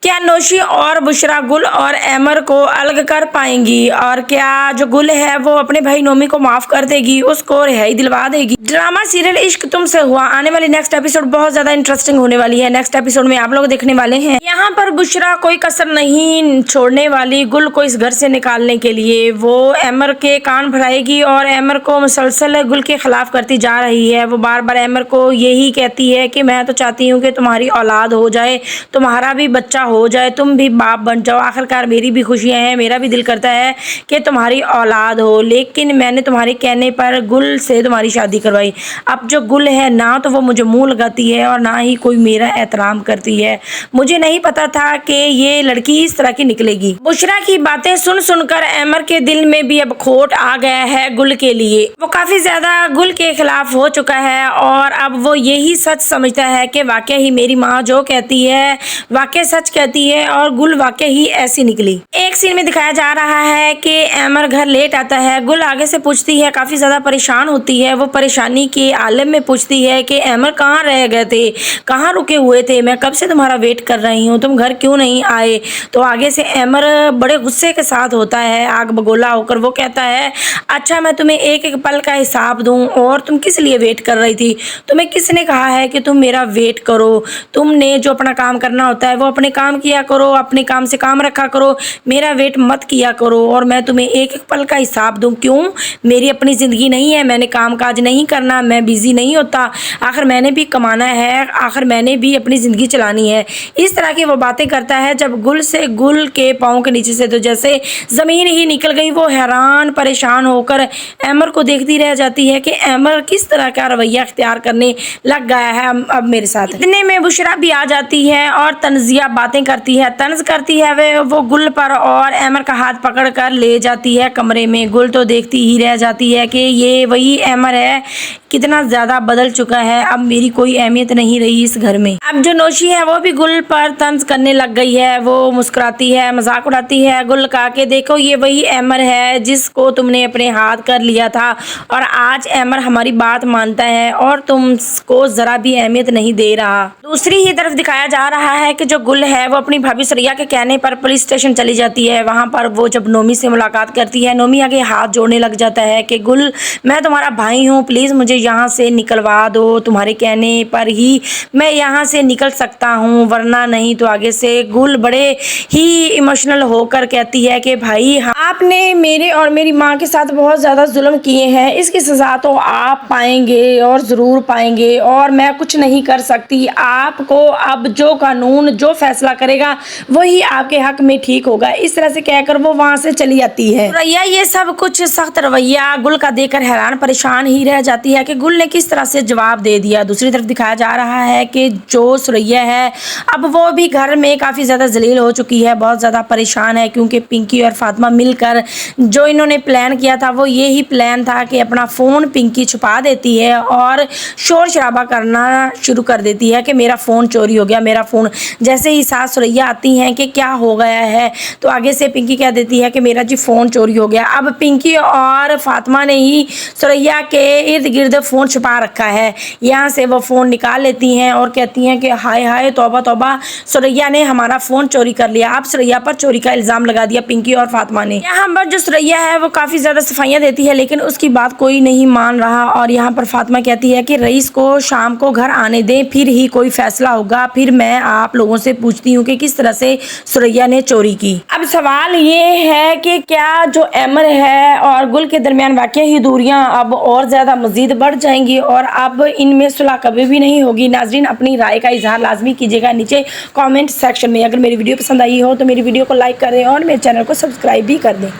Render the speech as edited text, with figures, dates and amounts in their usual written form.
क्या नौशी और बुशरा गुल और एमर को अलग कर पाएंगी, और क्या जो गुल है वो अपने भाई नोमी को माफ कर देगी, उसको रिहाई दिलवा देगी। ड्रामा सीरियल इश्क तुमसे हुआ आने वाली नेक्स्ट एपिसोड बहुत ज्यादा इंटरेस्टिंग होने वाली है। नेक्स्ट एपिसोड में आप लोग देखने वाले हैं यहाँ पर बुशरा कोई कसर नहीं छोड़ने वाली गुल को इस घर से निकालने के लिए। वो एमर के कान भराएगी और एमर को मुसलसल गुल के खिलाफ करती जा रही है। वो बार बार एमर को यही कहती है कि मैं तो चाहती हूँ कि तुम्हारी औलाद हो जाए, तुम्हारा भी बच्चा हो जाए, तुम भी बाप बन जाओ, आखिरकार मेरी भी खुशियां हैं, मेरा भी दिल करता है कि तुम्हारी औलाद हो, लेकिन मैंने तुम्हारे कहने पर गुल से तुम्हारी शादी करवाई। अब जो गुल है ना तो वो मुझे मुंह लगाती है और ना ही कोई मेरा एहतराम करती है। मुझे नहीं पता था कि ये लड़की इस तरह की निकलेगी। बुशरा की बातें सुन सुनकर एमर के दिल में भी अब खोट आ गया है गुल के लिए। वो काफी ज्यादा गुल के खिलाफ हो चुका है और अब वो यही सच समझता है कि वाकई ही मेरी माँ जो कहती है वाकई सच कहती है और गुल वाकई ही ऐसी निकली। एक सीन में दिखाया जा रहा है कि एमर घर लेट आता है। गुल आगे से पूछती है, काफी ज्यादा परेशान होती है। वो परेशानी के आलम में पूछती है कि एमर कहाँ रह गए थे, कहाँ रुके हुए थे, मैं कब से तुम्हारा वेट कर रही हूँ, तुम घर क्यों नहीं आए। तो आगे से एमर बड़े गुस्से के साथ होता है, आग बगोला होकर वो कहता है, अच्छा मैं तुम्हें एक एक पल का हिसाब दूं और तुम किस लिए वेट कर रही थी, तुम्हें किसने कहा है कि तुम मेरा वेट करो। तुमने जो अपना काम करना होता है वो अपने काम किया करो, अपने काम से काम रखा करो, मेरा वेट मत किया करो। और मैं तुम्हें एक एक पल का हिसाब दूं क्यों, मेरी अपनी ज़िंदगी नहीं है, मैंने काम काज नहीं करना, मैं बिज़ी नहीं होता, आखिर मैंने भी कमाना है, आखिर मैंने भी अपनी ज़िंदगी चलानी है। इस तरह की वो बातें करता है। जब गुल के पाँव के नीचे से तो जैसे ज़मीन ही निकल गई। वो हैरान परेशान होकर एमर को देखती रह जाती है कि एमर किस तरह का रवैया अख्तियार करने लग गया है अब मेरे साथ। इतने में बुशरा भी आ जाती है और तंजिया बातें करती है, तंज करती है वो गुल पर और एमर का हाथ पकड़ कर ले जाती है कमरे में। गुल तो देखती ही रह जाती है कि ये वही एमर है, कितना ज़्यादा बदल चुका है, अब मेरी कोई अहमियत नहीं रही इस घर में। अब जो नौशी है वो भी गुल पर तंज करने लग गई है। वो मुस्कुराती है, मजाक उड़ाती है गुल का कि देखो ये वही एमर है जिसको तुमने अपने हाथ कर लिया था और आज एमर हमारी बात मानता है और तुमको ज़रा भी अहमियत नहीं दे रहा। दूसरी ही तरफ दिखाया जा रहा है कि जो गुल है वो अपनी भाभी सुरैया के कहने पर पुलिस स्टेशन चली जाती है। वहाँ पर वो जब नोमी से मुलाकात करती है, नोमी आगे हाथ जोड़ने लग जाता है कि गुल मैं तुम्हारा भाई हूँ, प्लीज़ मुझे यहाँ से निकलवा दो, तुम्हारे कहने पर ही मैं यहाँ से निकल सकता हूँ, वरना नहीं। तो आगे से गुल बड़े ही इमोशनल होकर कहती है कि भाई आपने मेरे और मेरी माँ के साथ बहुत ज़्यादा जुल्म किए हैं, इसकी सज़ा तो आप पाएंगे और ज़रूर पाएंगे और मैं कुछ नहीं कर सकती। आपको अब जो कानून जो फैसला करेगा वही आपके हक में ठीक होगा। इस तरह से कहकर वो वहाँ से चली जाती है। सुरैया ये सब कुछ सख्त रवैया गुल का देखकर हैरान परेशान ही रह जाती है कि गुल ने किस तरह से जवाब दे दिया। दूसरी तरफ दिखाया जा रहा है कि जो सुरैया है अब वो भी घर में काफ़ी ज़्यादा जलील हो चुकी है, बहुत ज़्यादा परेशान है, क्योंकि पिंकी और फातिमा मिलकर जो इन्होंने प्लान किया था वो यही प्लान था कि अपना फ़ोन पिंकी छुपा देती है और शोर शराबा करना शुरू कर देती है कि मेरा फ़ोन चोरी हो गया, मेरा फ़ोन। जैसे ही सास सुरैया आती हैं कि क्या हो गया है, तो आगे से पिंकी कह देती है कि मेरा जी फ़ोन चोरी हो गया। अब पिंकी और फातिमा ने ही सुरैया के इर्द गिर्द फ़ोन छुपा रखा है। यहाँ से वो फ़ोन निकाल लेती हैं और कहती हैं कि हाय हाय तौबा तौबा, सुरैया ने हमारा फ़ोन चोरी कर लिया। अब सुरैया पर चोरी का इल्ज़ाम लगा दिया पिंकी और फातिमा ने। यहाँ पर जो सुरैया है वो काफ़ी ज़्यादा सफाइयाँ देती है, लेकिन उसकी बात कोई नहीं मान रहा। और यहाँ पर फातिमा कहती है कि रईस को शाम को घर आने दें, फिर ही कोई फैसला होगा, फिर मैं आप लोगों से पूछती हूँ कि किस तरह से सुरैया ने चोरी की। अब सवाल ये है कि क्या जो एमर है और गुल के दरमियान वाकई ही दूरियां अब और ज़्यादा मज़ीद बढ़ जाएंगी और अब इनमें सुलह कभी भी नहीं होगी। नाजरीन अपनी राय का इजहार लाजमी कीजिएगा नीचे कमेंट सेक्शन में। अगर मेरी वीडियो पसंद आई हो तो मेरी वीडियो को लाइक कर दें और मेरे चैनल को सब्सक्राइब भी कर दें।